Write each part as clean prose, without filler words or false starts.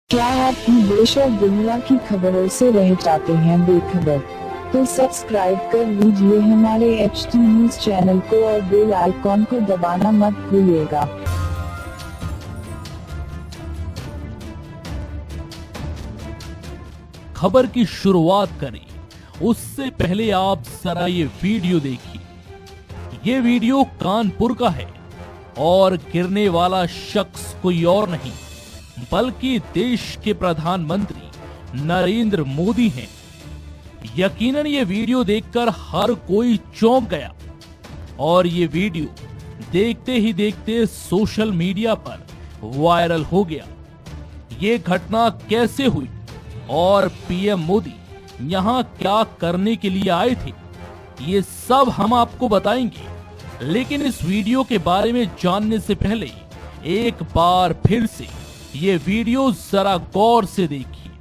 क्या आप देश और दुनिया की खबरों से रह जाते हैं बेखबर? तो सब्सक्राइब कर लीजिए हमारे HT न्यूज चैनल को और बेल आइकॉन को दबाना मत भूलिएगा। खबर की शुरुआत करें उससे पहले आप जरा ये वीडियो देखिए। ये वीडियो कानपुर का है और गिरने वाला शख्स कोई और नहीं बल्कि देश के प्रधानमंत्री नरेंद्र मोदी हैं। यकीनन ये वीडियो देखकर हर कोई चौंक गया और ये वीडियो देखते ही देखते सोशल मीडिया पर वायरल हो गया। ये घटना कैसे हुई और पीएम मोदी यहाँ क्या करने के लिए आए थे, ये सब हम आपको बताएंगे। लेकिन इस वीडियो के बारे में जानने से पहले एक बार फिर से ये वीडियो जरा गौर से देखिए।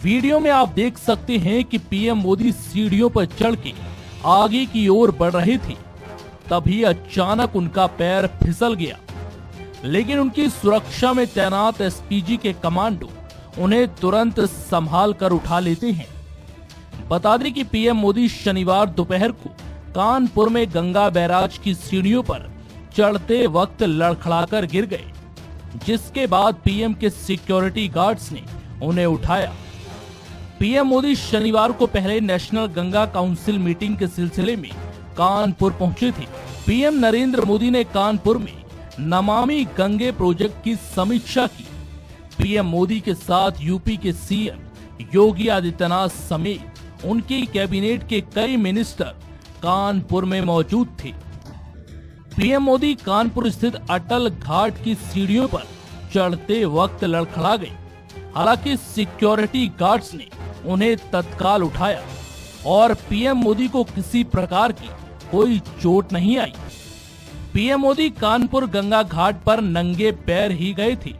वीडियो में आप देख सकते हैं कि पीएम मोदी सीढ़ियों पर चढ़ के आगे की ओर बढ़ रहे थे, तभी अचानक उनका पैर फिसल गया। लेकिन उनकी सुरक्षा में तैनात एसपीजी के कमांडो उन्हें तुरंत संभाल कर उठा लेते हैं। बता दें कि पीएम मोदी शनिवार दोपहर को कानपुर में गंगा बैराज की सीढ़ियों पर चढ़ते वक्त लड़खड़ाकर गिर गए, जिसके बाद पीएम के सिक्योरिटी गार्ड्स ने उन्हें उठाया। पीएम मोदी शनिवार को पहले नेशनल गंगा काउंसिल मीटिंग के सिलसिले में कानपुर पहुंचे थे। पीएम नरेंद्र मोदी ने कानपुर में नमामि गंगे प्रोजेक्ट की समीक्षा की। पीएम मोदी के साथ यूपी के सीएम योगी आदित्यनाथ समेत उनकी कैबिनेट के कई मिनिस्टर कानपुर में मौजूद थे। पीएम मोदी कानपुर स्थित अटल घाट की सीढ़ियों पर चढ़ते वक्त लड़खड़ा गए। हालांकि सिक्योरिटी गार्ड्स ने उन्हें तत्काल उठाया और पीएम मोदी को किसी प्रकार की कोई चोट नहीं आई। पीएम मोदी कानपुर गंगा घाट पर नंगे पैर ही गए थे,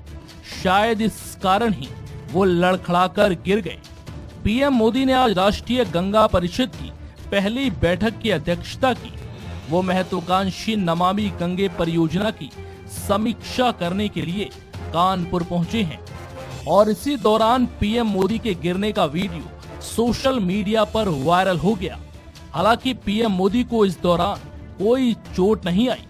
शायद इस कारण ही वो लड़खड़ाकर गिर गए। पीएम मोदी ने आज राष्ट्रीय गंगा परिषद की पहली बैठक की अध्यक्षता की। वो महत्वाकांक्षी नमामि गंगे परियोजना की समीक्षा करने के लिए कानपुर पहुंचे हैं और इसी दौरान पीएम मोदी के गिरने का वीडियो सोशल मीडिया पर वायरल हो गया। हालांकि पीएम मोदी को इस दौरान कोई चोट नहीं आई।